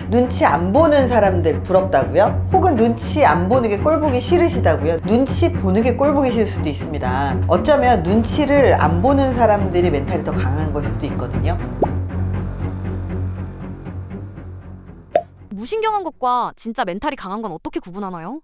눈치 안 보는 사람들 부럽다고요? 혹은 눈치 안 보는 게 꼴 보기 싫으시다고요? 눈치 보는 게 꼴 보기 싫을 수도 있습니다. 어쩌면 눈치를 안 보는 사람들이 멘탈이 더 강한 걸 수도 있거든요. 무신경한 것과 진짜 멘탈이 강한 건 어떻게 구분하나요?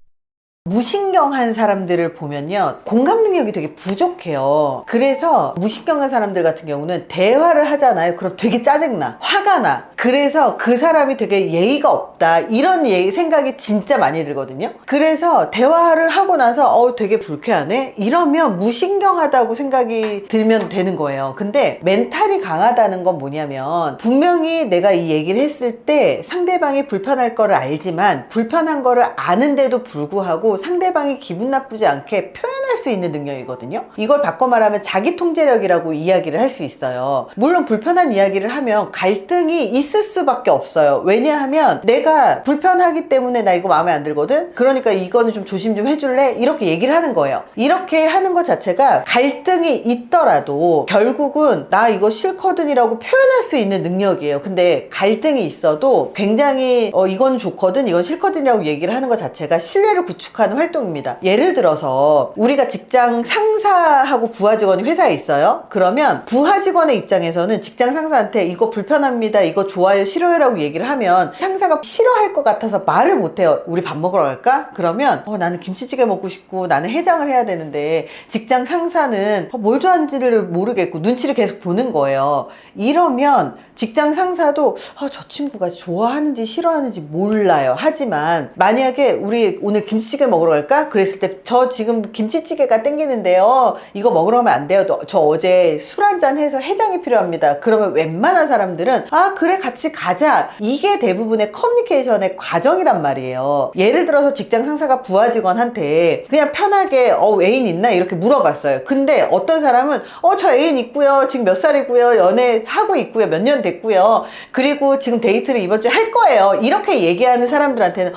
무신경한 사람들을 보면요, 공감 능력이 되게 부족해요. 그래서 무신경한 사람들 같은 경우는 대화를 하잖아요. 그럼 되게 짜증나, 화가 나. 그래서 그 사람이 되게 예의가 없다, 이런 생각이 진짜 많이 들거든요. 그래서 대화를 하고 나서 되게 불쾌하네, 이러면 무신경하다고 생각이 들면 되는 거예요. 근데 멘탈이 강하다는 건 뭐냐면, 분명히 내가 이 얘기를 했을 때 상대방이 불편할 거를 알지만, 불편한 거를 아는데도 불구하고 상대방이 기분 나쁘지 않게 표현할 수 있는 능력이거든요. 이걸 바꿔 말하면 자기 통제력이라고 이야기를 할 수 있어요. 물론 불편한 이야기를 하면 갈등이 있을 수밖에 없어요. 왜냐하면 내가 불편하기 때문에 나 이거 마음에 안 들거든, 그러니까 이거는 좀 조심 좀 해줄래, 이렇게 얘기를 하는 거예요. 이렇게 하는 것 자체가 갈등이 있더라도 결국은 나 이거 싫거든 이라고 표현할 수 있는 능력이에요. 근데 갈등이 있어도 굉장히 이건 좋거든, 이건 싫거든 이라고 얘기를 하는 것 자체가 신뢰를 구축하는 활동입니다. 예를 들어서 우리가 직장 상사하고 부하 직원이 회사에 있어요. 그러면 부하 직원의 입장에서는 직장 상사한테 이거 불편합니다, 이거 좋아요, 싫어요 라고 얘기를 하면 상사가 싫어할 것 같아서 말을 못해요. 우리 밥 먹으러 갈까? 그러면 나는 김치찌개 먹고 싶고 나는 해장을 해야 되는데, 직장 상사는 뭘 좋아하는지를 모르겠고 눈치를 계속 보는 거예요. 이러면 직장 상사도 저 친구가 좋아하는지 싫어하는지 몰라요. 하지만 만약에 우리 오늘 김치찌개 먹으러 갈까? 그랬을 때 저 지금 김치찌개가 땡기는데요, 이거 먹으러 가면 안 돼요, 저 어제 술 한잔 해서 해장이 필요합니다. 그러면 웬만한 사람들은 그래 같이 가자, 이게 대부분의 커뮤니케이션의 과정이란 말이에요. 예를 들어서 직장 상사가 부하 직원한테 그냥 편하게 애인 있나 이렇게 물어봤어요. 근데 어떤 사람은 저 애인 있고요, 지금 몇 살이고요, 연애하고 있고요, 몇 년 됐고요, 그리고 지금 데이트를 이번 주에 할 거예요, 이렇게 얘기하는 사람들한테는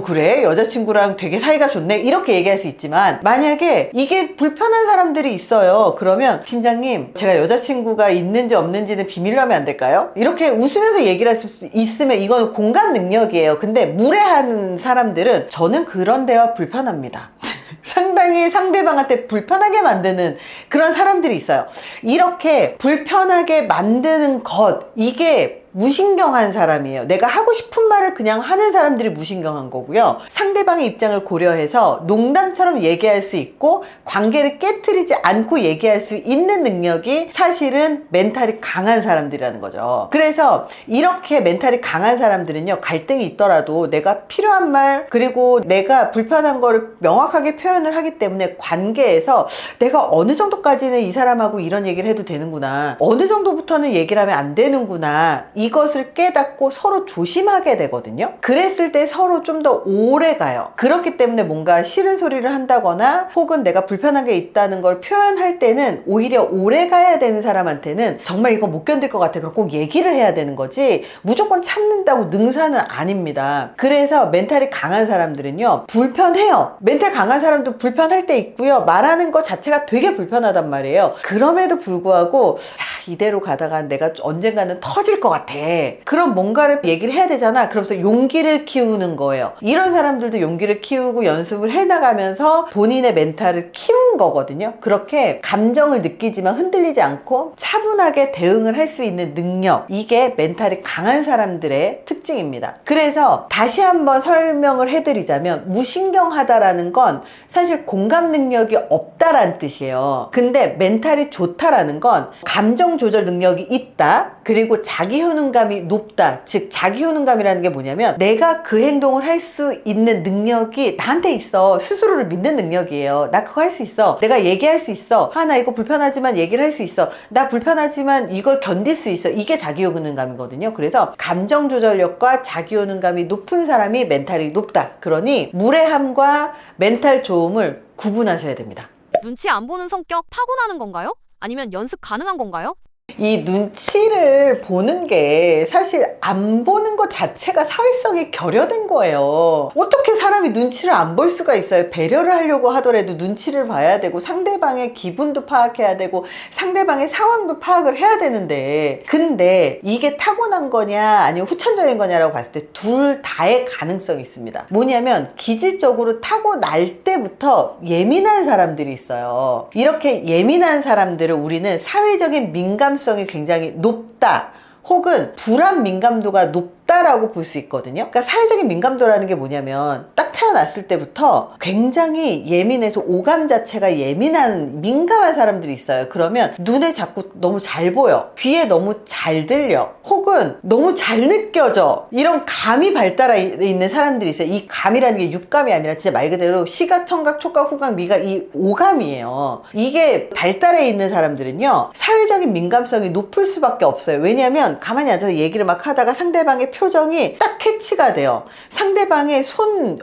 그래 여자친구랑 되게 사이가 좋네, 이렇게 얘기할 수 있지만, 만약에 이게 불편한 사람들이 있어요. 그러면 팀장님, 제가 여자친구가 있는지 없는지는 비밀로 하면 안 될까요? 이렇게 웃으면서 얘기를 할 수 있으면 이건 공감 능력이에요. 근데 무례한 사람들은 저는 그런 대화 불편합니다. 상당히 상대방한테 불편하게 만드는 그런 사람들이 있어요. 이렇게 불편하게 만드는 것, 이게 무신경한 사람이에요. 내가 하고 싶은 말을 그냥 하는 사람들이 무신경한 거고요. 상대방의 입장을 고려해서 농담처럼 얘기할 수 있고 관계를 깨트리지 않고 얘기할 수 있는 능력이 사실은 멘탈이 강한 사람들이라는 거죠. 그래서 이렇게 멘탈이 강한 사람들은요, 갈등이 있더라도 내가 필요한 말, 그리고 내가 불편한 거를 명확하게 표현을 하기 때문에 관계에서 내가 어느 정도까지는 이 사람하고 이런 얘기를 해도 되는구나, 어느 정도부터는 얘기를 하면 안 되는구나, 이것을 깨닫고 서로 조심하게 되거든요. 그랬을 때 서로 좀 더 오래 가요. 그렇기 때문에 뭔가 싫은 소리를 한다거나 혹은 내가 불편한 게 있다는 걸 표현할 때는 오히려 오래 가야 되는 사람한테는 정말 이거 못 견딜 것 같아, 그럼 꼭 얘기를 해야 되는 거지 무조건 참는다고 능사는 아닙니다. 그래서 멘탈이 강한 사람들은요, 불편해요. 멘탈 강한 사람도 불편할 때 있고요, 말하는 것 자체가 되게 불편하단 말이에요. 그럼에도 불구하고 이대로 가다가 내가 언젠가는 터질 것 같아, 그럼 뭔가를 얘기를 해야 되잖아. 그러면서 용기를 키우는 거예요. 이런 사람들도 용기를 키우고 연습을 해나가면서 본인의 멘탈을 키운 거거든요. 그렇게 감정을 느끼지만 흔들리지 않고 차분하게 대응을 할 수 있는 능력, 이게 멘탈이 강한 사람들의 특징입니다. 그래서 다시 한번 설명을 해드리자면, 무신경하다라는 건 사실 공감 능력이 없다라는 뜻이에요. 근데 멘탈이 좋다라는 건 감정 조절 능력이 있다, 그리고 자기 효능감이 높다. 즉 자기 효능감이라는 게 뭐냐면, 내가 그 행동을 할 수 있는 능력이 나한테 있어. 스스로를 믿는 능력이에요. 나 그거 할 수 있어. 내가 얘기할 수 있어. 나 이거 불편하지만 얘기를 할 수 있어. 나 불편하지만 이걸 견딜 수 있어. 이게 자기 효능감이거든요. 그래서 감정 조절력과 자기 효능감이 높은 사람이 멘탈이 높다. 그러니 무례함과 멘탈 좋음을 구분하셔야 됩니다. 눈치 안 보는 성격 타고나는 건가요? 아니면 연습 가능한 건가요? 이 눈치를 보는 게 사실 안 보는 것 자체가 사회성이 결여된 거예요. 어떻게 사람이 눈치를 안 볼 수가 있어요? 배려를 하려고 하더라도 눈치를 봐야 되고 상대방의 기분도 파악해야 되고 상대방의 상황도 파악을 해야 되는데, 근데 이게 타고난 거냐 아니면 후천적인 거냐라고 봤을 때 둘 다의 가능성이 있습니다. 뭐냐면 기질적으로 타고날 때부터 예민한 사람들이 있어요. 이렇게 예민한 사람들을 우리는 사회적인 민감성이 굉장히 높다 혹은 불안 민감도가 높다라고 볼 수 있거든요. 그러니까 사회적인 민감도라는 게 뭐냐면 딱 태어났을 때부터 굉장히 예민해서 오감 자체가 예민한 민감한 사람들이 있어요. 그러면 눈에 자꾸 너무 잘 보여, 귀에 너무 잘 들려, 혹은 너무 잘 느껴져, 이런 감이 발달해 있는 사람들이 있어요. 이 감이라는 게 육감이 아니라 진짜 말 그대로 시각, 청각, 촉각, 후각, 미각, 이 오감이에요. 이게 발달해 있는 사람들은요 사회적인 민감성이 높을 수밖에 없어요. 왜냐하면 가만히 앉아서 얘기를 막 하다가 상대방의 표정이 딱 캐치가 돼요. 상대방의 손을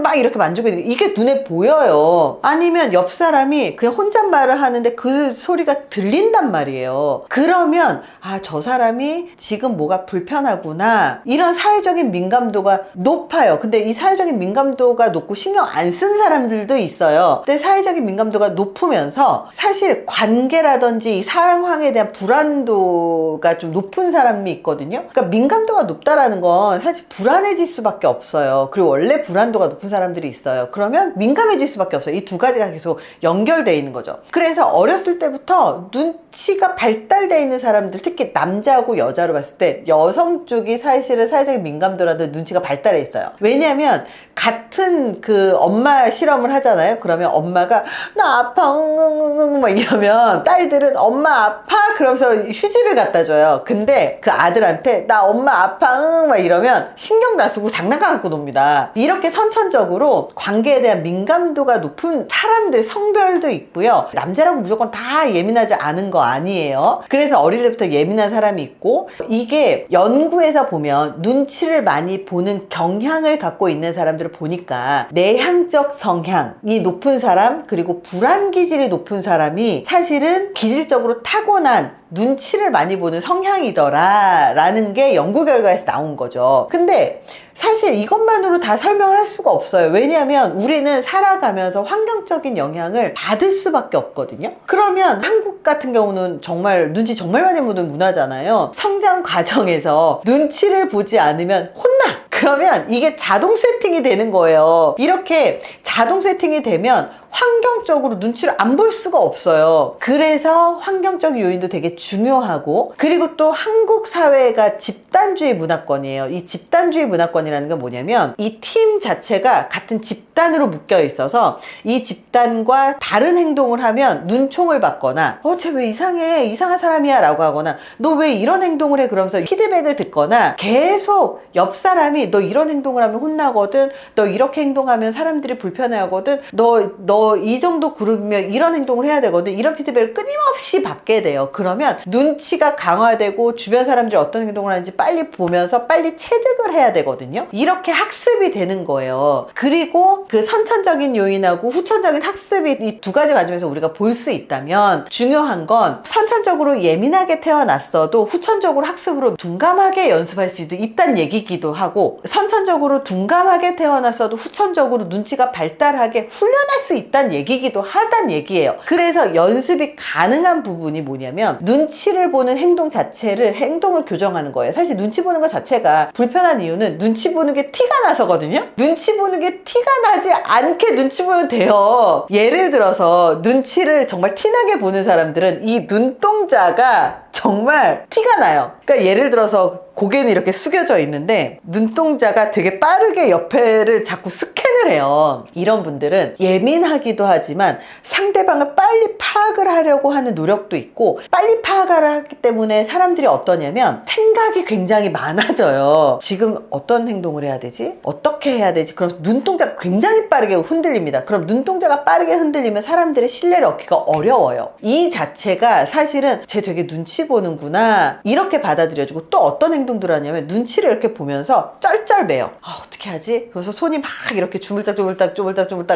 막 이렇게 만지고 있는 게 이게 눈에 보여요. 아니면 옆 사람이 그냥 혼잣말을 하는데 그 소리가 들린단 말이에요. 그러면 아, 저 사람이 지금 뭐가 불편하구나, 이런 사회적인 민감도가 높아요. 근데 이 사회적인 민감도가 높고 신경 안 쓴 사람들도 있어요. 근데 사회적인 민감도가 높으면서 사실 관계라든지 이 상황에 대한 불안도가 좀 높은 사람이 있거든요. 그러니까 민감도가 높다라는 건 사실 불안해질 수밖에 없어요. 그리고 원래 불안도가 높은 사람들이 있어요. 그러면 민감해질 수밖에 없어요. 이 두 가지가 계속 연결되어 있는 거죠. 그래서 어렸을 때부터 눈치가 발달되어 있는 사람들, 특히 남자하고 여자로 봤을 때 여성 쪽이 사실은 사회적인 민감도라도 눈치가 발달해 있어요. 왜냐하면 같은 그 엄마 실험을 하잖아요. 그러면 엄마가 나 아파 응응응응 막 이러면 딸들은 엄마 아파 그러면서 휴지를 갖다 줘요. 근데 그 아들한테 나 엄마 아파 응 막 이러면 신경 다 쓰고 장난감 갖고 놉니다. 이렇게 선천적으로 관계에 대한 민감도가 높은 사람들, 성별도 있고요. 남자라고 무조건 다 예민하지 않은 거 아니에요. 그래서 어릴 때부터 예민한 사람이 있고, 이게 연구에서 보면 눈치를 많이 보는 경향을 갖고 있는 사람들을 보니까 내향적 성향이 높은 사람, 그리고 불안 기질이 높은 사람이 사실은 기질적으로 타고난 눈치를 많이 보는 성향이더라 라는 게 연구 결과에서 나온 거죠. 근데 사실 이것만으로 다 설명을 할 수가 없어요. 왜냐하면 우리는 살아가면서 환경적인 영향을 받을 수밖에 없거든요. 그러면 한국 같은 경우는 정말 눈치 정말 많이 보는 문화잖아요. 성장 과정에서 눈치를 보지 않으면 혼나! 그러면 이게 자동 세팅이 되는 거예요. 이렇게 자동 세팅이 되면 환경적으로 눈치를 안 볼 수가 없어요. 그래서 환경적 요인도 되게 중요하고, 그리고 또 한국 사회가 집단주의 문화권이에요. 이 집단주의 문화권이라는 건 뭐냐면 이 팀 자체가 같은 집단으로 묶여 있어서 이 집단과 다른 행동을 하면 눈총을 받거나 쟤 왜 이상해, 이상한 사람이야 라고 하거나 너 왜 이런 행동을 해 그러면서 피드백을 듣거나, 계속 옆 사람이 너 이런 행동을 하면 혼나거든, 너 이렇게 행동하면 사람들이 불편해하거든, 너 이 정도 그룹이면 이런 행동을 해야 되거든, 이런 피드백을 끊임없이 받게 돼요. 그러면 눈치가 강화되고 주변 사람들이 어떤 행동을 하는지 빨리 보면서 빨리 체득을 해야 되거든요. 이렇게 학습이 되는 거예요. 그리고 그 선천적인 요인하고 후천적인 학습이 이 두 가지 가지면서 우리가 볼 수 있다면, 중요한 건 선천적으로 예민하게 태어났어도 후천적으로 학습으로 둔감하게 연습할 수도 있다는 얘기기도 하고, 선천적으로 둔감하게 태어났어도 후천적으로 눈치가 발달하게 훈련할 수 있다는 얘기기도 하단 얘기예요. 그래서 연습이 가능한 부분이 뭐냐면 눈치를 보는 행동 자체를, 행동을 교정하는 거예요. 사실 눈치 보는 것 자체가 불편한 이유는 눈치 보는 게 티가 나서거든요. 눈치 보는 게 티가 나지 않게 눈치 보면 돼요. 예를 들어서 눈치를 정말 티나게 보는 사람들은 이 눈동자가 정말 티가 나요. 그러니까 예를 들어서 고개는 이렇게 숙여져 있는데 눈동자가 되게 빠르게 옆에를 자꾸 스캔을 해요. 이런 분들은 예민하기도 하지만 상대방을 빨리 파악을 하려고 하는 노력도 있고, 빨리 파악을 하기 때문에 사람들이 어떠냐면 생각이 굉장히 많아져요. 지금 어떤 행동을 해야 되지? 어떻게 해야 되지? 그럼 눈동자가 굉장히 빠르게 흔들립니다. 그럼 눈동자가 빠르게 흔들리면 사람들의 신뢰를 얻기가 어려워요. 이 자체가 사실은 쟤 되게 눈치 눈치 보는구나 이렇게 받아들여주고, 또 어떤 행동들을 하냐면 눈치를 이렇게 보면서 쩔쩔매요. 어떻게 하지? 그래서 손이 막 이렇게 주물딱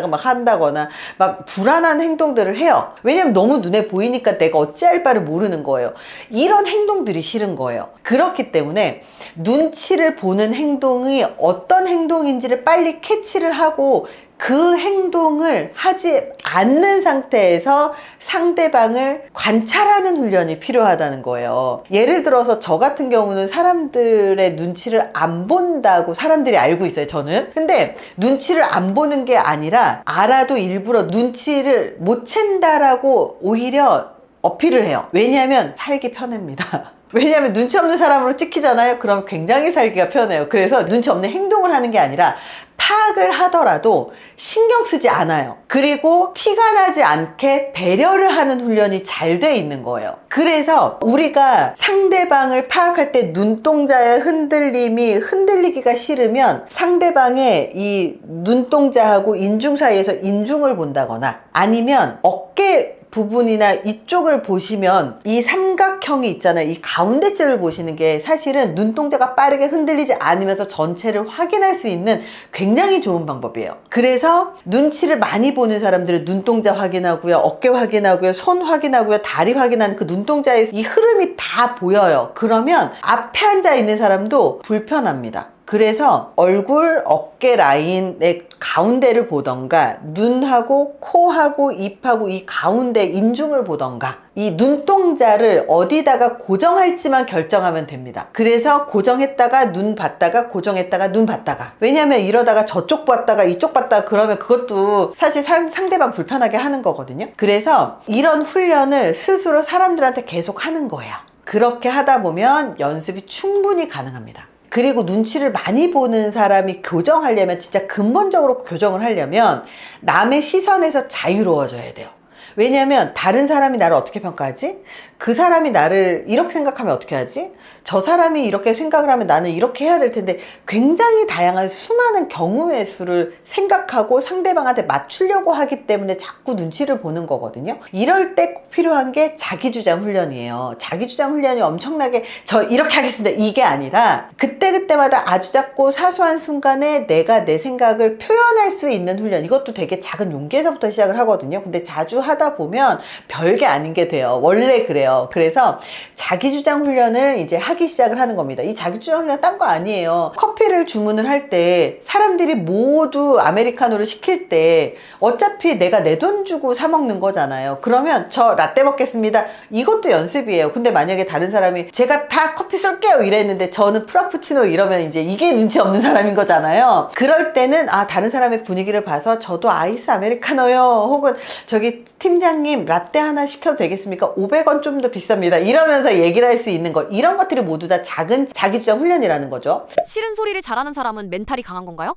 막 한다거나 막 불안한 행동들을 해요. 왜냐면 너무 눈에 보이니까 내가 어찌할 바를 모르는 거예요. 이런 행동들이 싫은 거예요. 그렇기 때문에 눈치를 보는 행동이 어떤 행동인지를 빨리 캐치를 하고 그 행동을 하지 않는 상태에서 상대방을 관찰하는 훈련이 필요하다는 거예요. 예를 들어서 저 같은 경우는 사람들의 눈치를 안 본다고 사람들이 알고 있어요, 저는. 근데 눈치를 안 보는 게 아니라 알아도 일부러 눈치를 못 챈다라고 오히려 어필을 해요. 왜냐하면 살기 편합니다. 왜냐하면 눈치 없는 사람으로 찍히잖아요. 그럼 굉장히 살기가 편해요. 그래서 눈치 없는 행동을 하는 게 아니라 파악을 하더라도 신경 쓰지 않아요. 그리고 티가 나지 않게 배려를 하는 훈련이 잘 돼 있는 거예요. 그래서 우리가 상대방을 파악할 때 눈동자의 흔들리기가 싫으면 상대방의 이 눈동자하고 인중 사이에서 인중을 본다거나, 아니면 어깨 부분이나 이쪽을 보시면 이 삼각형이 있잖아요. 이 가운데쯤을 보시는 게 사실은 눈동자가 빠르게 흔들리지 않으면서 전체를 확인할 수 있는 굉장히 좋은 방법이에요. 그래서 눈치를 많이 보는 사람들은 눈동자 확인하고요, 어깨 확인하고요, 손 확인하고요, 다리 확인하는 그 눈동자의 이 흐름이 다 보여요. 그러면 앞에 앉아 있는 사람도 불편합니다. 그래서 얼굴, 어깨 라인의 가운데를 보던가, 눈하고 코하고 입하고 이 가운데 인중을 보던가, 이 눈동자를 어디다가 고정할지만 결정하면 됩니다. 그래서 고정했다가 눈 봤다가 고정했다가 눈 봤다가, 왜냐면 이러다가 저쪽 봤다가 이쪽 봤다가 그러면 그것도 사실 상대방 불편하게 하는 거거든요. 그래서 이런 훈련을 스스로 사람들한테 계속 하는 거예요. 그렇게 하다 보면 연습이 충분히 가능합니다. 그리고 눈치를 많이 보는 사람이 교정하려면, 진짜 근본적으로 교정을 하려면 남의 시선에서 자유로워져야 돼요. 왜냐하면 다른 사람이 나를 어떻게 평가하지? 그 사람이 나를 이렇게 생각하면 어떻게 하지? 저 사람이 이렇게 생각을 하면 나는 이렇게 해야 될 텐데, 굉장히 다양한 수많은 경우의 수를 생각하고 상대방한테 맞추려고 하기 때문에 자꾸 눈치를 보는 거거든요. 이럴 때 꼭 필요한 게 자기주장 훈련이에요. 자기주장 훈련이 엄청나게 저 이렇게 하겠습니다 이게 아니라, 그때그때마다 아주 작고 사소한 순간에 내가 내 생각을 표현할 수 있는 훈련, 이것도 되게 작은 용기에서부터 시작을 하거든요. 근데 자주 하다 보면 별게 아닌 게 돼요. 원래 그래요. 그래서 자기주장 훈련을 이제 하기 시작을 하는 겁니다. 이 자기주장 훈련 딴 거 아니에요. 커피를 주문을 할 때 사람들이 모두 아메리카노를 시킬 때 어차피 내가 내 돈 주고 사 먹는 거잖아요. 그러면 저 라떼 먹겠습니다, 이것도 연습이에요. 근데 만약에 다른 사람이 제가 다 커피 쏠게요 이랬는데 저는 프라푸치노 이러면 이제 이게 눈치 없는 사람인 거잖아요. 그럴 때는 다른 사람의 분위기를 봐서 저도 아이스 아메리카노요, 혹은 저기 팀장님 라떼 하나 시켜도 되겠습니까? 500원 좀 더 비쌉니다, 이러면서 얘기를 할 수 있는 거, 이런 것들이 모두 다 작은 자기주장 훈련이라는 거죠. 싫은 소리를 잘하는 사람은 멘탈이 강한 건가요?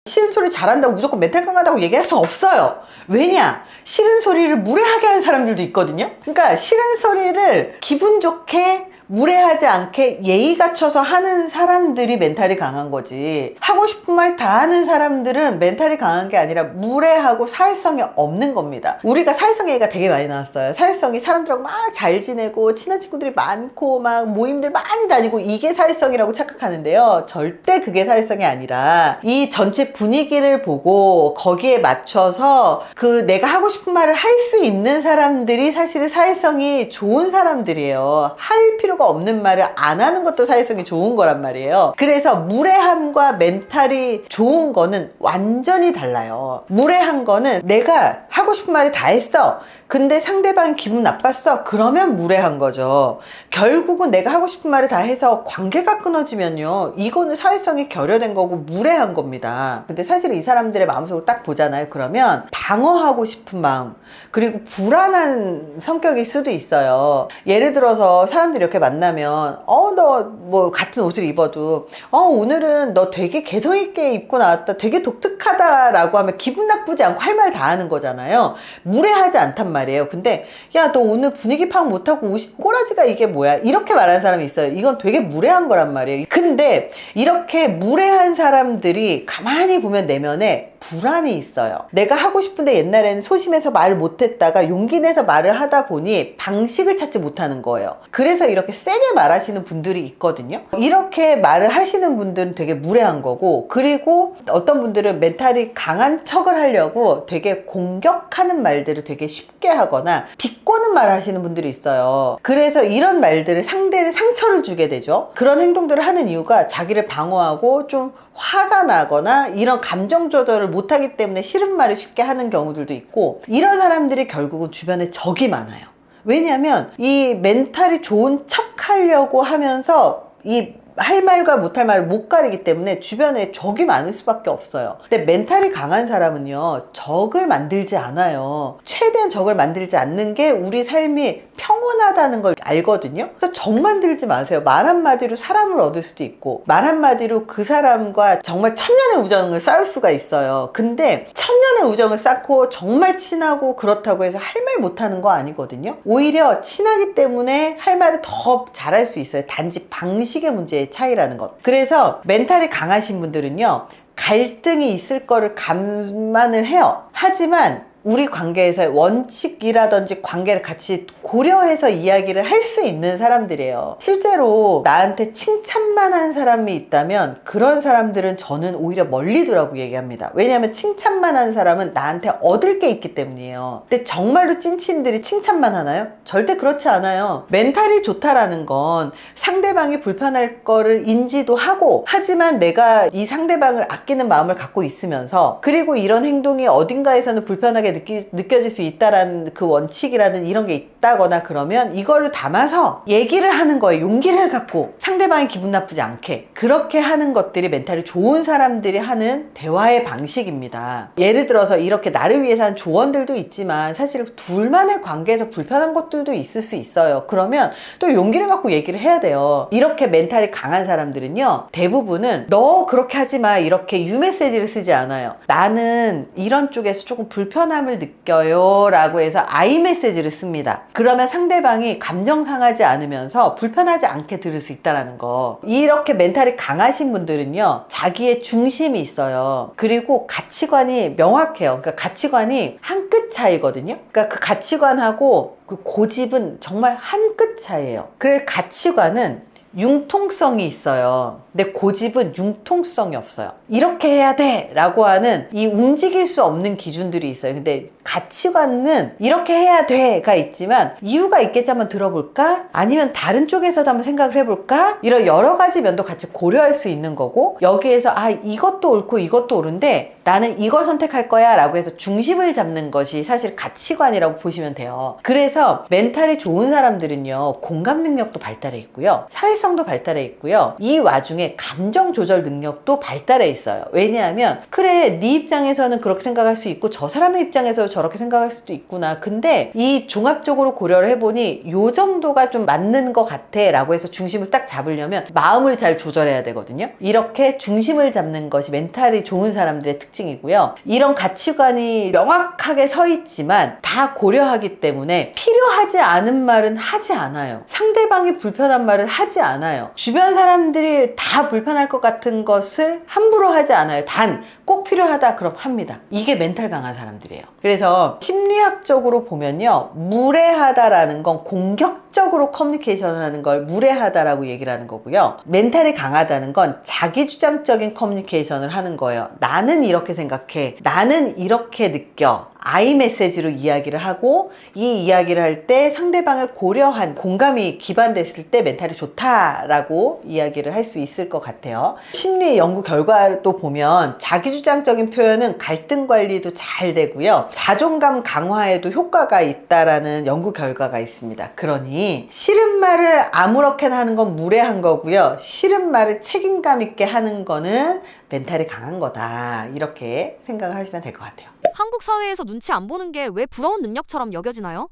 싫은 소리 잘한다고 무조건 멘탈 강하다고 얘기할 수 없어요. 왜냐? 싫은 소리를 무례하게 하는 사람들도 있거든요. 그러니까 싫은 소리를 기분 좋게 무례하지 않게 예의 갖춰서 하는 사람들이 멘탈이 강한 거지, 하고 싶은 말 다 하는 사람들은 멘탈이 강한 게 아니라 무례하고 사회성이 없는 겁니다. 우리가 사회성 얘기가 되게 많이 나왔어요. 사회성이 사람들하고 막 잘 지내고 친한 친구들이 많고 막 모임들 많이 다니고, 이게 사회성이라고 착각하는데요. 절대 그게 사회성이 아니라 이 전체 분위기를 보고 거기에 맞춰서 그 내가 하고 싶은 말을 할 수 있는 사람들이 사실은 사회성이 좋은 사람들이에요. 할 필요가 없는 말을 안 하는 것도 사회성이 좋은 거란 말이에요. 그래서 무례함과 멘탈이 좋은 거는 완전히 달라요. 무례한 거는 내가 하고 싶은 말을 다 했어, 근데 상대방이 기분 나빴어, 그러면 무례한 거죠. 결국은 내가 하고 싶은 말을 다 해서 관계가 끊어지면요, 이거는 사회성이 결여된 거고 무례한 겁니다. 근데 사실 이 사람들의 마음속을 딱 보잖아요. 그러면 방어하고 싶은 마음, 그리고 불안한 성격일 수도 있어요. 예를 들어서 사람들이 이렇게 만나면 너 뭐 같은 옷을 입어도 오늘은 너 되게 개성 있게 입고 나왔다, 되게 독특하다 라고 하면 기분 나쁘지 않고 할 말 다 하는 거잖아요. 무례하지 않단 말이에요. 근데 야, 너 오늘 분위기 파악 못하고 옷이 꼬라지가 이게 뭐야, 이렇게 말하는 사람이 있어요. 이건 되게 무례한 거란 말이에요. 근데 이렇게 무례한 사람들이 가만히 보면 내면에 불안이 있어요. 내가 하고 싶은데 옛날에는 소심해서 말을 못했다가 용기 내서 말을 하다 보니 방식을 찾지 못하는 거예요. 그래서 이렇게 세게 말하시는 분들이 있거든요. 이렇게 말을 하시는 분들은 되게 무례한 거고, 그리고 어떤 분들은 멘탈이 강한 척을 하려고 되게 공격하는 말들을 되게 쉽게 하거나 비꼬는 말을 하시는 분들이 있어요. 그래서 이런 말들을 상대를 상처를 주게 되죠. 그런 행동들을 하는 이유가 자기를 방어하고 좀 화가 나거나 이런 감정 조절을 못하기 때문에 싫은 말을 쉽게 하는 경우들도 있고, 이런 사람들이 결국은 주변에 적이 많아요. 왜냐하면 이 멘탈이 좋은 척 하려고 하면서 이 할 말과 못할 말을 못 가리기 때문에 주변에 적이 많을 수밖에 없어요. 근데 멘탈이 강한 사람은요, 적을 만들지 않아요. 최대한 적을 만들지 않는 게 우리 삶이 평온하다는 걸 알거든요. 그래서 적 만들지 마세요. 말 한마디로 사람을 얻을 수도 있고, 말 한마디로 그 사람과 정말 천년의 우정을 쌓을 수가 있어요. 근데 천년의 우정을 쌓고 정말 친하고 그렇다고 해서 할 말 못하는 거 아니거든요. 오히려 친하기 때문에 할 말을 더 잘할 수 있어요. 단지 방식의 문제의 차이라는 것. 그래서 멘탈이 강하신 분들은요, 갈등이 있을 거를 감안을 해요. 하지만 우리 관계에서의 원칙이라든지 관계를 같이 고려해서 이야기를 할 수 있는 사람들이에요. 실제로 나한테 칭찬만 한 사람이 있다면 그런 사람들은 저는 오히려 멀리 두라고 얘기합니다. 왜냐하면 칭찬만 한 사람은 나한테 얻을 게 있기 때문이에요. 근데 정말로 찐친들이 칭찬만 하나요? 절대 그렇지 않아요. 멘탈이 좋다라는 건 상대방이 불편할 거를 인지도 하고, 하지만 내가 이 상대방을 아끼는 마음을 갖고 있으면서, 그리고 이런 행동이 어딘가에서는 불편하게 느껴질 수 있다라는 그 원칙이라든 이런 게 있다거나 그러면 이거를 담아서 얘기를 하는 거예요. 용기를 갖고 상대방이 기분 나쁘지 않게. 그렇게 하는 것들이 멘탈이 좋은 사람들이 하는 대화의 방식입니다. 예를 들어서 이렇게 나를 위해서 하는 조언들도 있지만 사실 둘만의 관계에서 불편한 것들도 있을 수 있어요. 그러면 또 용기를 갖고 얘기를 해야 돼요. 이렇게 멘탈이 강한 사람들은요, 대부분은 너 그렇게 하지 마 이렇게 유메시지를 쓰지 않아요. 나는 이런 쪽에서 조금 불편함을 느껴요 라고 해서 I 메시지를 씁니다. 그러면 상대방이 감정 상하지 않으면서 불편하지 않게 들을 수 있다는 거. 이렇게 멘탈이 강하신 분들은요, 자기의 중심이 있어요. 그리고 가치관이 명확해요. 그러니까 가치관이 한 끗 차이거든요. 그러니까 그 가치관하고 그 고집은 정말 한 끗 차이예요. 그래서 가치관은 융통성이 있어요. 근데 고집은 융통성이 없어요. 이렇게 해야 돼 라고 하는 이 움직일 수 없는 기준들이 있어요. 근데 가치관은 이렇게 해야 돼가 있지만 이유가 있겠지, 한번 들어볼까? 아니면 다른 쪽에서도 한번 생각을 해볼까? 이런 여러 가지 면도 같이 고려할 수 있는 거고, 여기에서 이것도 옳고 이것도 옳은데 나는 이걸 선택할 거야 라고 해서 중심을 잡는 것이 사실 가치관이라고 보시면 돼요. 그래서 멘탈이 좋은 사람들은요, 공감 능력도 발달해 있고요, 사회성도 발달해 있고요, 이 와중에 감정 조절 능력도 발달해 있어요. 왜냐하면 그래, 네 입장에서는 그렇게 생각할 수 있고 저 사람의 입장에서 저렇게 생각할 수도 있구나. 근데 이 종합적으로 고려를 해보니 요 정도가 좀 맞는 것 같아 라고 해서 중심을 딱 잡으려면 마음을 잘 조절해야 되거든요. 이렇게 중심을 잡는 것이 멘탈이 좋은 사람들의 특징이고요. 이런 가치관이 명확하게 서 있지만 다 고려하기 때문에 필요하지 않은 말은 하지 않아요. 상대방이 불편한 말을 하지 않아요. 주변 사람들이 다 불편할 것 같은 것을 함부로 하지 않아요. 단 꼭 필요하다 그럼 합니다. 이게 멘탈 강한 사람들이에요. 그래서 심리학적으로 보면요, 무례하다라는 건 공격적으로 커뮤니케이션을 하는 걸 무례하다라고 얘기를 하는 거고요, 멘탈이 강하다는 건 자기주장적인 커뮤니케이션을 하는 거예요. 나는 이렇게 생각해, 나는 이렇게 느껴, I 메시지로 이야기를 하고, 이 이야기를 할 때 상대방을 고려한 공감이 기반됐을 때 멘탈이 좋다라고 이야기를 할 수 있을 것 같아요. 심리 연구 결과도 보면 자기주장적인 표현은 갈등 관리도 잘 되고요, 자존감 강화에도 효과가 있다라는 연구 결과가 있습니다. 그러니 싫은 말을 아무렇게나 하는 건 무례한 거고요, 싫은 말을 책임감 있게 하는 거는 멘탈이 강한 거다, 이렇게 생각을 하시면 될 것 같아요. 한국 사회에서 눈치 안 보는 게 왜 부러운 능력처럼 여겨지나요?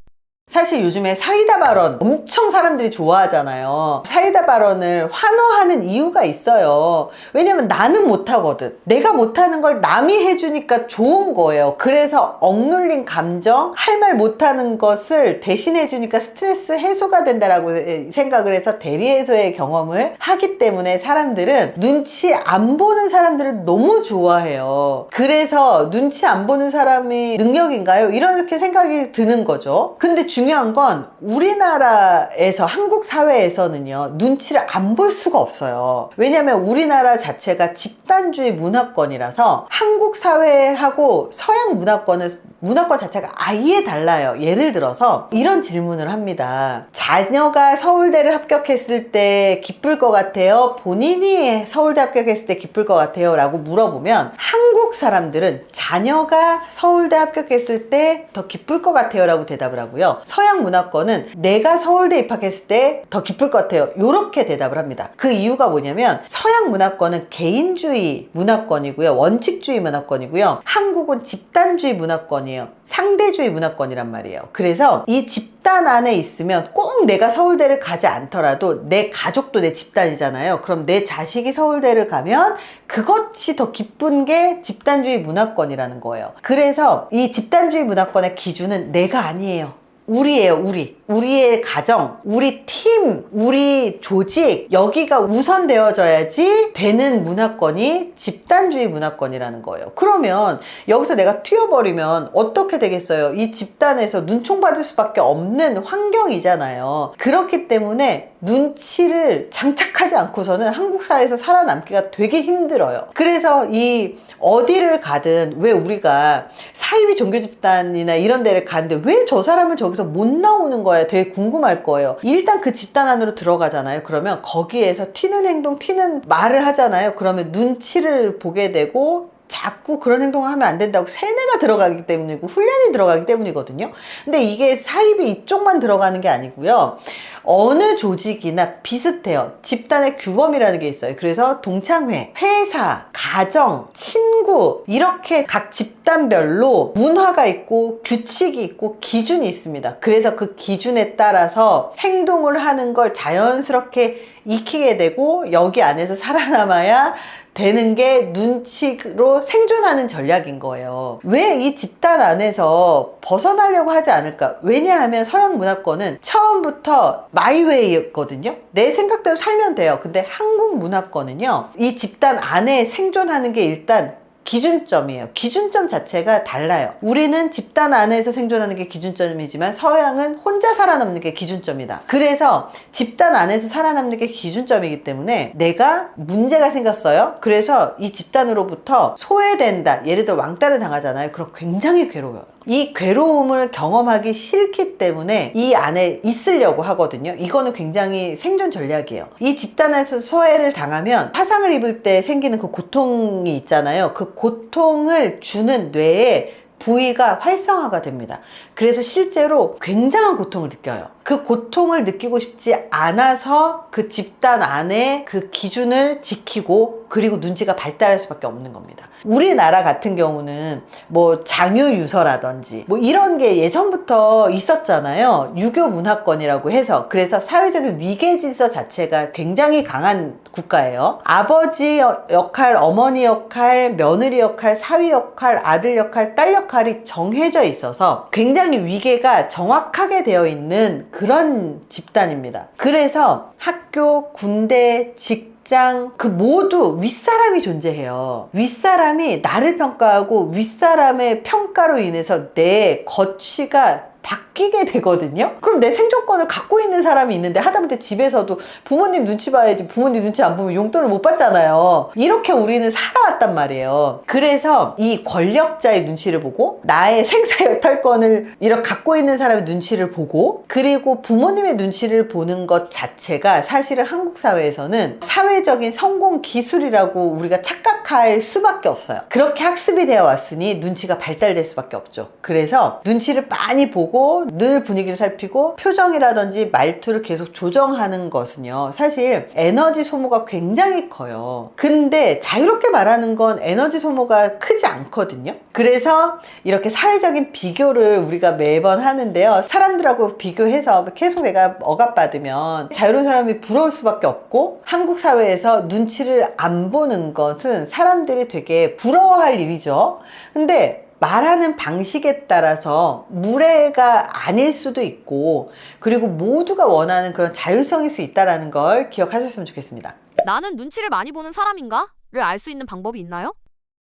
사실 요즘에 사이다 발언 엄청 사람들이 좋아하잖아요. 사이다 발언을 환호하는 이유가 있어요. 왜냐면 나는 못하거든. 내가 못하는 걸 남이 해주니까 좋은 거예요. 그래서 억눌린 감정, 할 말 못하는 것을 대신해주니까 스트레스 해소가 된다라고 생각을 해서 대리해소의 경험을 하기 때문에 사람들은 눈치 안 보는 사람들을 너무 좋아해요. 그래서 눈치 안 보는 사람이 능력인가요? 이렇게 생각이 드는 거죠. 근데 중요한 건 우리나라에서, 한국 사회에서는요, 눈치를 안 볼 수가 없어요. 왜냐면 우리나라 자체가 집단주의 문화권이라서 한국 사회하고 서양 문화권 자체가 아예 달라요. 예를 들어서 이런 질문을 합니다. 자녀가 서울대를 합격했을 때 기쁠 것 같아요? 본인이 서울대 합격했을 때 기쁠 것 같아요? 라고 물어보면 한국 사람들은 자녀가 서울대 합격했을 때 더 기쁠 것 같아요? 라고 대답을 하고요. 서양 문화권은 내가 서울대 입학했을 때 더 기쁠 것 같아요. 이렇게 대답을 합니다. 그 이유가 뭐냐면 서양 문화권은 개인주의 문화권이고요. 원칙주의 문화권이고요. 한국은 집단주의 문화권이에요. 상대주의 문화권이란 말이에요. 그래서 이 집단 안에 있으면 꼭 내가 서울대를 가지 않더라도 내 가족도 내 집단이잖아요. 그럼 내 자식이 서울대를 가면 그것이 더 기쁜 게 집단주의 문화권이라는 거예요. 그래서 이 집단주의 문화권의 기준은 내가 아니에요. 우리예요, 우리의 가정, 우리 팀, 우리 조직, 여기가 우선되어져야지 되는 문화권이 집단주의 문화권이라는 거예요. 그러면 여기서 내가 튀어버리면 어떻게 되겠어요? 이 집단에서 눈총받을 수밖에 없는 환경이잖아요. 그렇기 때문에 눈치를 장착하지 않고서는 한국 사회에서 살아남기가 되게 힘들어요. 그래서 이 어디를 가든 왜 우리가 사이비 종교 집단이나 이런 데를 가는데 왜 저 사람은 저기서 못 나오는 거야? 되게 궁금할 거예요. 일단 그 집단 안으로 들어가잖아요. 그러면 거기에서 튀는 행동, 튀는 말을 하잖아요. 그러면 눈치를 보게 되고 자꾸 그런 행동을 하면 안 된다고 세뇌가 들어가기 때문이고 훈련이 들어가기 때문이거든요. 근데 이게 사입이 이쪽만 들어가는 게 아니고요. 어느 조직이나 비슷해요. 집단의 규범이라는 게 있어요. 그래서 동창회, 회사, 가정, 친구 이렇게 각 집단별로 문화가 있고 규칙이 있고 기준이 있습니다. 그래서 그 기준에 따라서 행동을 하는 걸 자연스럽게 익히게 되고 여기 안에서 살아남아야 되는 게 눈치로 생존하는 전략인 거예요. 왜 이 집단 안에서 벗어나려고 하지 않을까? 왜냐하면 서양 문화권은 처음부터 마이웨이였거든요. 내 생각대로 살면 돼요. 근데 한국 문화권은요, 이 집단 안에 생존하는 게 일단 기준점이에요. 기준점 자체가 달라요. 우리는 집단 안에서 생존하는 게 기준점이지만 서양은 혼자 살아남는 게 기준점이다. 그래서 집단 안에서 살아남는 게 기준점이기 때문에 내가 문제가 생겼어요. 그래서 이 집단으로부터 소외된다. 예를 들어 왕따를 당하잖아요. 그럼 굉장히 괴로워요. 이 괴로움을 경험하기 싫기 때문에 이 안에 있으려고 하거든요. 이거는 굉장히 생존 전략이에요. 이 집단에서 소외를 당하면 화상을 입을 때 생기는 그 고통이 있잖아요. 그 고통을 주는 뇌에 부위가 활성화가 됩니다. 그래서 실제로 굉장한 고통을 느껴요. 그 고통을 느끼고 싶지 않아서 그 집단 안에 그 기준을 지키고 그리고 눈치가 발달할 수밖에 없는 겁니다. 우리나라 같은 경우는 뭐 장유유서라든지 뭐 이런 게 예전부터 있었잖아요. 유교 문화권이라고 해서. 그래서 사회적인 위계질서 자체가 굉장히 강한 국가예요. 아버지 역할, 어머니 역할, 며느리 역할, 사위 역할, 아들 역할, 딸 역할이 정해져 있어서 굉장히 위계가 정확하게 되어 있는 그런 집단입니다. 그래서 학교, 군대, 직장 그 모두 윗사람이 존재해요. 윗사람이 나를 평가하고 윗사람의 평가로 인해서 내 거취가 바뀌게 되거든요. 그럼 내 생존권을 갖고 있는 사람이 있는데 하다못해 집에서도 부모님 눈치 봐야지 부모님 눈치 안 보면 용돈을 못 받잖아요. 이렇게 우리는 살아왔단 말이에요. 그래서 이 권력자의 눈치를 보고 나의 생사여탈권을 이렇게 갖고 있는 사람의 눈치를 보고 그리고 부모님의 눈치를 보는 것 자체가 사실은 한국 사회에서는 사회적인 성공 기술이라고 우리가 착각할 수밖에 없어요. 그렇게 학습이 되어 왔으니 눈치가 발달될 수밖에 없죠. 그래서 눈치를 많이 보고 보고 늘 분위기를 살피고 표정이라든지 말투를 계속 조정하는 것은요, 사실 에너지 소모가 굉장히 커요. 근데 자유롭게 말하는 건 에너지 소모가 크지 않거든요. 그래서 이렇게 사회적인 비교를 우리가 매번 하는데요, 사람들하고 비교해서 계속 내가 억압받으면 자유로운 사람이 부러울 수밖에 없고, 한국 사회에서 눈치를 안 보는 것은 사람들이 되게 부러워할 일이죠. 근데 말하는 방식에 따라서 무례가 아닐 수도 있고, 그리고 모두가 원하는 그런 자율성일 수 있다는 걸 기억하셨으면 좋겠습니다. 나는 눈치를 많이 보는 사람인가?를 알 수 있는 방법이 있나요?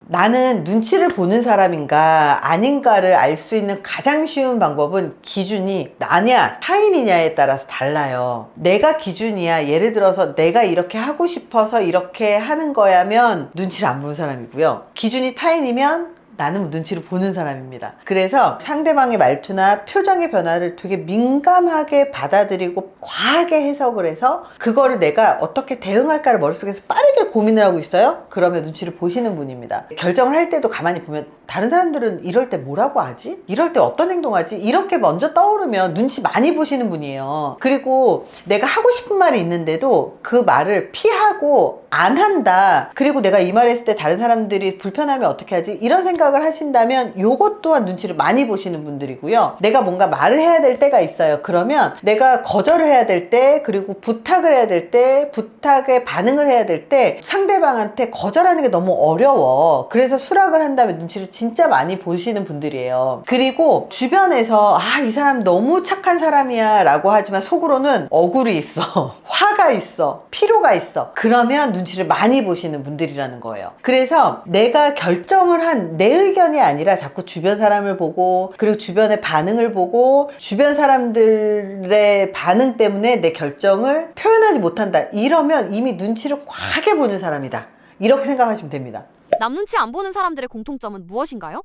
나는 눈치를 보는 사람인가 아닌가를 알 수 있는 가장 쉬운 방법은, 기준이 나냐 타인이냐에 따라서 달라요. 내가 기준이야, 예를 들어서 내가 이렇게 하고 싶어서 이렇게 하는 거야면 눈치를 안 보는 사람이고요, 기준이 타인이면 나는 눈치를 보는 사람입니다. 그래서 상대방의 말투나 표정의 변화를 되게 민감하게 받아들이고 과하게 해석을 해서 그거를 내가 어떻게 대응할까를 머릿속에서 빠르게 고민을 하고 있어요? 그러면 눈치를 보시는 분입니다. 결정을 할 때도 가만히 보면 다른 사람들은 이럴 때 뭐라고 하지? 이럴 때 어떤 행동하지? 이렇게 먼저 떠오르면 눈치 많이 보시는 분이에요. 그리고 내가 하고 싶은 말이 있는데도 그 말을 피하고 안 한다, 그리고 내가 이 말 했을 때 다른 사람들이 불편하면 어떻게 하지? 이런 생각을 하신다면 요것 또한 눈치를 많이 보시는 분들이고요. 내가 뭔가 말을 해야 될 때가 있어요. 그러면 내가 거절을 해야 될 때, 그리고 부탁을 해야 될 때, 부탁에 반응을 해야 될 때 상대방한테 거절하는 게 너무 어려워. 그래서 수락을 한다면 눈치를 진짜 많이 보시는 분들이에요. 그리고 주변에서 이 사람 너무 착한 사람이야 라고 하지만 속으로는 억울이 있어, 화가 있어, 피로가 있어. 그러면 눈치를 많이 보시는 분들이라는 거예요. 그래서 내가 결정을 한 내 의견이 아니라 자꾸 주변 사람을 보고, 그리고 주변의 반응을 보고, 주변 사람들의 반응 때문에 내 결정을 표현하지 못한다, 이러면 이미 눈치를 과하게 보는 사람이다, 이렇게 생각하시면 됩니다. 남 눈치 안 보는 사람들의 공통점은 무엇인가요?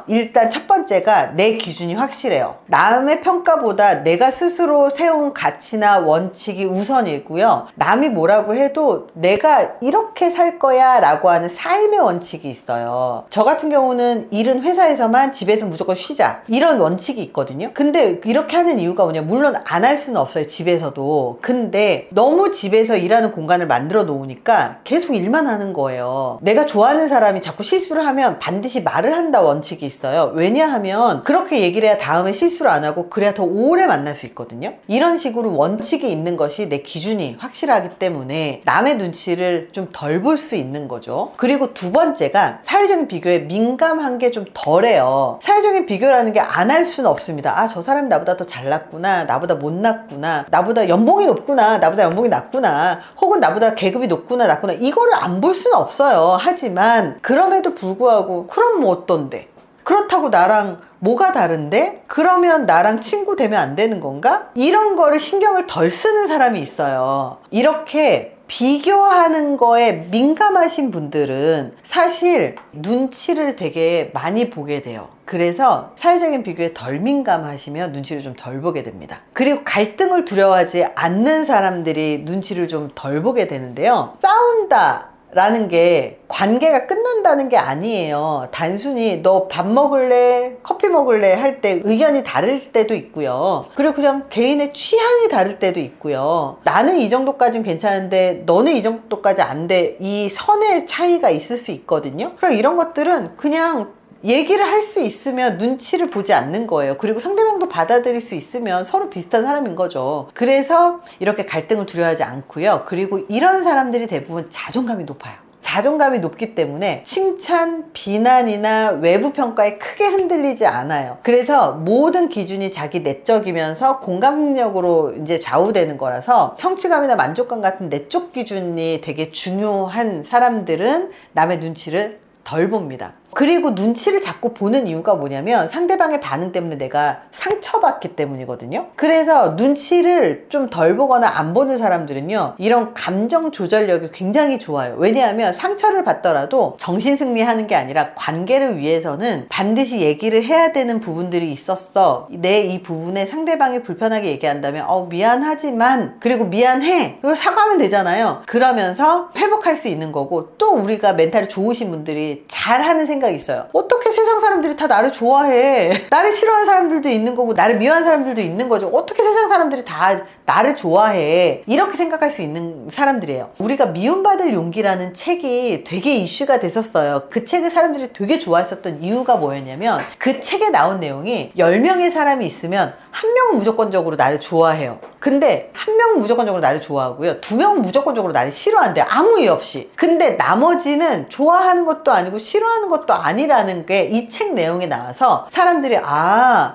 일단 첫 번째가 내 기준이 확실해요. 남의 평가보다 내가 스스로 세운 가치나 원칙이 우선이고요. 남이 뭐라고 해도 내가 이렇게 살 거야 라고 하는 삶의 원칙이 있어요. 저 같은 경우는 일은 회사에서만, 집에서 무조건 쉬자, 이런 원칙이 있거든요. 근데 이렇게 하는 이유가 뭐냐, 물론 안 할 수는 없어요, 집에서도. 근데 너무 집에서 일하는 공간을 만들어 놓으니까 계속 일만 하는 거예요. 내가 좋아하는 사람이 자꾸 실수를 하면 반드시 말을 한다 원칙이 있어요. 왜냐하면 그렇게 얘기를 해야 다음에 실수를 안 하고, 그래야 더 오래 만날 수 있거든요. 이런 식으로 원칙이 있는 것이 내 기준이 확실하기 때문에 남의 눈치를 좀 덜 볼 수 있는 거죠. 그리고 두 번째가 사회적인 비교에 민감한 게 좀 덜해요. 사회적인 비교라는 게 안 할 수는 없습니다. 저 사람이 나보다 더 잘났구나, 나보다 못났구나, 나보다 연봉이 높구나, 나보다 연봉이 낮구나, 혹은 나보다 계급이 높구나 낮구나, 이거를 안 볼 수는 없어요. 하지만 그럼에도 불구하고 그럼 뭐 어떤데? 그렇다고 나랑 뭐가 다른데? 그러면 나랑 친구 되면 안 되는 건가? 이런 거를 신경을 덜 쓰는 사람이 있어요. 이렇게 비교하는 거에 민감하신 분들은 사실 눈치를 되게 많이 보게 돼요. 그래서 사회적인 비교에 덜 민감하시면 눈치를 좀 덜 보게 됩니다. 그리고 갈등을 두려워하지 않는 사람들이 눈치를 좀 덜 보게 되는데요. 싸운다 라는 게 관계가 끝난다는 게 아니에요. 단순히 너 밥 먹을래? 커피 먹을래? 할 때 의견이 다를 때도 있고요. 그리고 그냥 개인의 취향이 다를 때도 있고요. 나는 이 정도까지는 괜찮은데 너는 이 정도까지 안 돼. 이 선의 차이가 있을 수 있거든요. 그럼 이런 것들은 그냥 얘기를 할 수 있으면 눈치를 보지 않는 거예요. 그리고 상대방도 받아들일 수 있으면 서로 비슷한 사람인 거죠. 그래서 이렇게 갈등을 두려워하지 않고요. 그리고 이런 사람들이 대부분 자존감이 높아요. 자존감이 높기 때문에 칭찬, 비난이나 외부 평가에 크게 흔들리지 않아요. 그래서 모든 기준이 자기 내적이면서 공감 능력으로 이제 좌우되는 거라서 성취감이나 만족감 같은 내적 기준이 되게 중요한 사람들은 남의 눈치를 덜 봅니다. 그리고 눈치를 자꾸 보는 이유가 뭐냐면 상대방의 반응 때문에 내가 상처받기 때문이거든요. 그래서 눈치를 좀 덜 보거나 안 보는 사람들은요, 이런 감정 조절력이 굉장히 좋아요. 왜냐하면 상처를 받더라도 정신승리하는 게 아니라 관계를 위해서는 반드시 얘기를 해야 되는 부분들이 있었어. 내 이 부분에 상대방이 불편하게 얘기한다면 미안하지만, 그리고 미안해, 이거 사과하면 되잖아요. 그러면서 회복할 수 있는 거고, 또 우리가 멘탈이 좋으신 분들이 잘하는 생각 생각이 있어요. 어떻게 세상 사람들이 다 나를 좋아해? 나를 싫어하는 사람들도 있는 거고 나를 미워하는 사람들도 있는 거죠. 어떻게 세상 사람들이 다 나를 좋아해? 이렇게 생각할 수 있는 사람들이에요. 우리가 미움받을 용기라는 책이 되게 이슈가 됐었어요. 그 책을 사람들이 되게 좋아했었던 이유가 뭐였냐면 그 책에 나온 내용이 10명의 사람이 있으면 한 명은 무조건적으로 나를 좋아해요. 근데 한 명은 무조건적으로 나를 좋아하고요. 2명은 무조건적으로 나를 싫어한대요. 아무 이유 없이. 근데 나머지는 좋아하는 것도 아니고 싫어하는 것도 아니라는 게 이 책 내용에 나와서 사람들이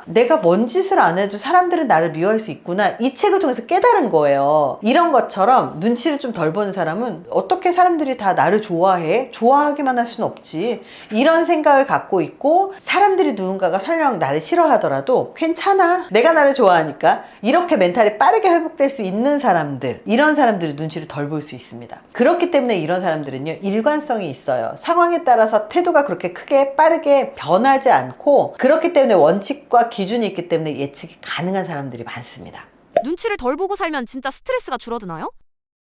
내가 뭔 짓을 안 해도 사람들은 나를 미워할 수 있구나. 이 책을 통해서 깨달은 거예요. 이런 것처럼 눈치를 좀 덜 보는 사람은 어떻게 사람들이 다 나를 좋아해? 좋아하기만 할 수는 없지. 이런 생각을 갖고 있고 사람들이 누군가가 설령 나를 싫어하더라도 괜찮아. 내가 나를 좋아하니까. 이렇게 멘탈이 빠르게 회복될 수 있는 사람들, 이런 사람들이 눈치를 덜 볼 수 있습니다. 그렇기 때문에 이런 사람들은요, 일관성이 있어요. 상황에 따라서 태도가 그렇게 크게 빠르게 변하지 않고, 그렇기 때문에 원칙과 기준이 있기 때문에 예측이 가능한 사람들이 많습니다. 눈치를 덜 보고 살면 진짜 스트레스가 줄어드나요?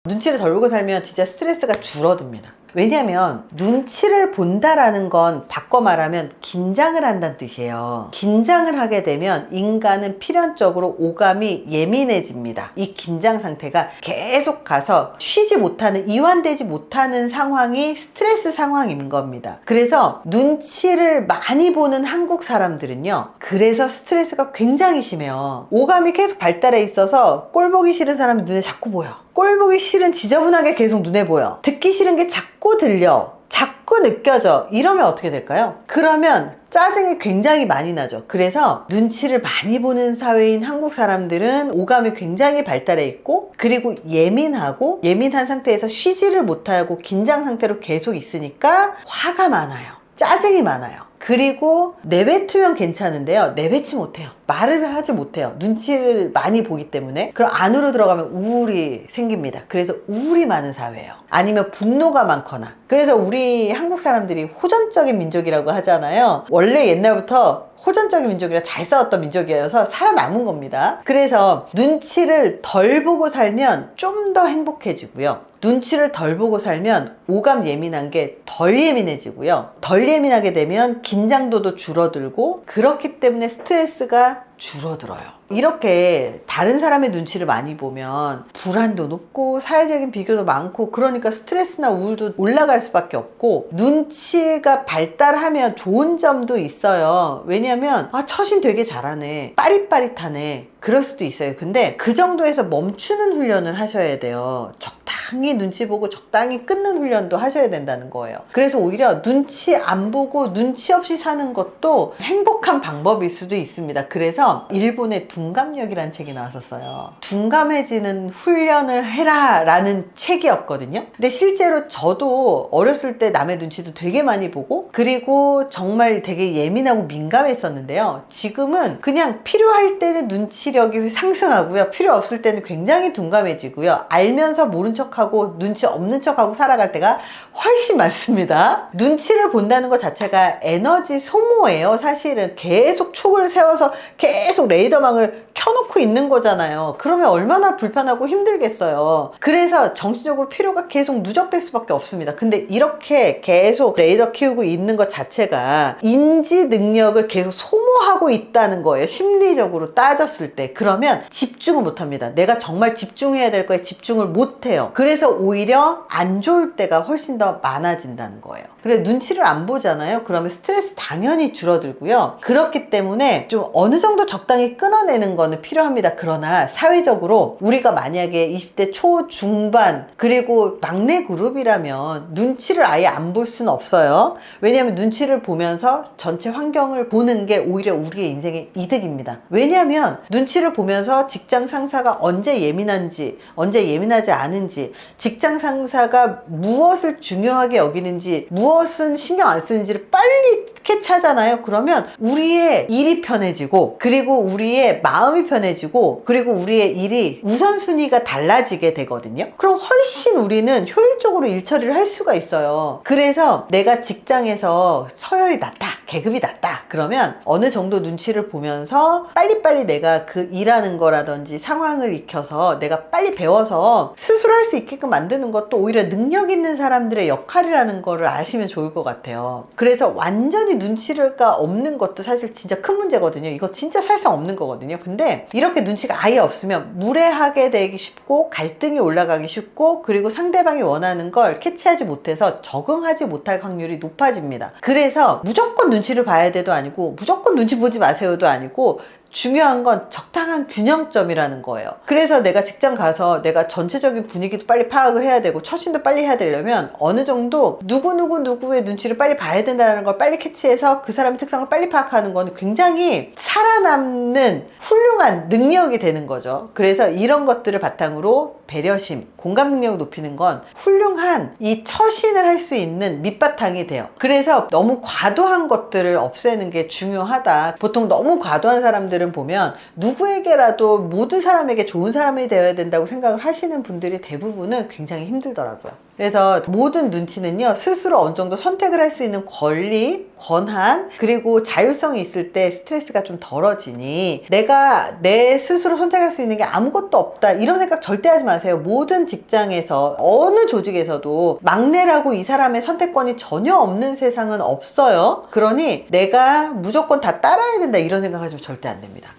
눈치를 덜 보고 살면 진짜 스트레스가 줄어듭니다. 왜냐하면 눈치를 본다라는 건 바꿔 말하면 긴장을 한다는 뜻이에요. 긴장을 하게 되면 인간은 필연적으로 오감이 예민해집니다. 이 긴장 상태가 계속 가서 쉬지 못하는, 이완되지 못하는 상황이 스트레스 상황인 겁니다. 그래서 눈치를 많이 보는 한국 사람들은요, 그래서 스트레스가 굉장히 심해요. 오감이 계속 발달해 있어서 꼴 보기 싫은 사람이 눈에 자꾸 보여. 꼴 보기 싫은 지저분하게 계속 눈에 보여. 듣기 싫은 게 자꾸 들려. 자꾸 느껴져. 이러면 어떻게 될까요? 그러면 짜증이 굉장히 많이 나죠. 그래서 눈치를 많이 보는 사회인 한국 사람들은 오감이 굉장히 발달해 있고, 그리고 예민한 상태에서 쉬지를 못하고 긴장 상태로 계속 있으니까 화가 많아요. 짜증이 많아요. 그리고 내뱉으면 괜찮은데요, 내뱉지 못해요. 말을 하지 못해요. 눈치를 많이 보기 때문에. 그럼 안으로 들어가면 우울이 생깁니다. 그래서 우울이 많은 사회예요. 아니면 분노가 많거나. 그래서 우리 한국 사람들이 호전적인 민족이라고 하잖아요. 원래 옛날부터 호전적인 민족이라 잘 싸웠던 민족이어서 살아남은 겁니다. 그래서 눈치를 덜 보고 살면 좀 더 행복해지고요. 눈치를 덜 보고 살면 오감 예민한 게 덜 예민해지고요. 덜 예민하게 되면 긴장도도 줄어들고, 그렇기 때문에 스트레스가 줄어들어요. 이렇게 다른 사람의 눈치를 많이 보면 불안도 높고 사회적인 비교도 많고, 그러니까 스트레스나 우울도 올라갈 수밖에 없고, 눈치가 발달하면 좋은 점도 있어요. 왜냐면 처신 되게 잘하네, 빠릿빠릿하네, 그럴 수도 있어요. 근데 그 정도에서 멈추는 훈련을 하셔야 돼요. 적당히 눈치 보고 적당히 끊는 훈련도 하셔야 된다는 거예요. 그래서 오히려 눈치 안 보고 눈치 없이 사는 것도 행복한 방법일 수도 있습니다. 그래서 일본의 둔감력이라는 책이 나왔었어요. 둔감해지는 훈련을 해라 라는 책이었거든요. 근데 실제로 저도 어렸을 때 남의 눈치도 되게 많이 보고, 그리고 정말 되게 예민하고 민감했었는데요. 지금은 그냥 필요할 때는 눈치력이 상승하고요, 필요 없을 때는 굉장히 둔감해지고요. 알면서 모른 척하고 눈치 없는 척하고 살아갈 때가 훨씬 많습니다. 눈치를 본다는 것 자체가 에너지 소모예요. 사실은 계속 촉을 세워서 계속 레이더망을 켜놓고 있는 거잖아요. 그러면 얼마나 불편하고 힘들겠어요. 그래서 정신적으로 피로가 계속 누적될 수밖에 없습니다. 근데 이렇게 계속 레이더 키우고 있는 것 자체가 인지 능력을 계속 소모하고 있다는 거예요. 심리적으로 따졌을 때. 그러면 집중을 못합니다. 내가 정말 집중해야 될 거에 집중을 못해요. 그래서 오히려 안 좋을 때가 훨씬 더 많아진다는 거예요. 그래서 눈치를 안 보잖아요. 그러면 스트레스 당연히 줄어들고요. 그렇기 때문에 좀 어느 정도 적당히 끊어내는 거는 필요합니다. 그러나 사회적으로 우리가 만약에 20대 초, 중반, 그리고 막내 그룹이라면 눈치를 아예 안 볼 수는 없어요. 왜냐하면 눈치를 보면서 전체 환경을 보는 게 오히려 우리의 인생의 이득입니다. 왜냐하면 눈치를 보면서 직장 상사가 언제 예민한지, 언제 예민하지 않은지, 직장 상사가 무엇을 중요하게 여기는지, 무엇은 신경 안 쓰는지를 빨리 캐치하잖아요. 그러면 우리의 일이 편해지고, 그리고 우리의 마음이 편해지고, 그리고 우리의 일이 우선순위가 달라지게 되거든요. 그럼 훨씬 우리는 효율적으로 일 처리를 할 수가 있어요. 그래서 내가 직장에서 서열이 낮다, 계급이 낮다 그러면 어느 정도 눈치를 보면서 빨리빨리 내가 그 일하는 거라든지 상황을 익혀서 내가 빨리 배워서 스스로 할 수 있게끔 만드는 것도 오히려 능력 있는 사람들의 역할이라는 거를 아시면 좋을 것 같아요. 그래서 완전히 눈치가 없는 것도 사실 진짜 큰 문제거든요. 이거 진짜 살상 없는 거거든요. 근데 이렇게 눈치가 아예 없으면 무례하게 되기 쉽고, 갈등이 올라가기 쉽고, 그리고 상대방이 원하는 걸 캐치하지 못해서 적응하지 못할 확률이 높아집니다. 그래서 무조건 눈치를 봐야 돼도 아니고, 무조건 눈치 보지 마세요도 아니고, 중요한 건 적당한 균형점이라는 거예요. 그래서 내가 직장 가서 내가 전체적인 분위기도 빨리 파악을 해야 되고 처신도 빨리 해야 되려면 어느 정도 누구의 눈치를 빨리 봐야 된다는 걸 빨리 캐치해서 그 사람의 특성을 빨리 파악하는 건 굉장히 살아남는 훌륭한 능력이 되는 거죠. 그래서 이런 것들을 바탕으로 배려심, 공감 능력을 높이는 건 훌륭한 이 처신을 할 수 있는 밑바탕이 돼요. 그래서 너무 과도한 것들을 없애는 게 중요하다. 보통 너무 과도한 사람들은 보면 누구에게라도 모든 사람에게 좋은 사람이 되어야 된다고 생각을 하시는 분들이 대부분은 굉장히 힘들더라고요. 그래서 모든 눈치는요, 스스로 어느 정도 선택을 할 수 있는 권리, 권한, 그리고 자율성이 있을 때 스트레스가 좀 덜어지니, 내가 내 스스로 선택할 수 있는 게 아무것도 없다 이런 생각 절대 하지 마세요. 모든 직장에서 어느 조직에서도 막내라고 이 사람의 선택권이 전혀 없는 세상은 없어요. 그러니 내가 무조건 다 따라야 된다 이런 생각하시면 절대 안 됩니다.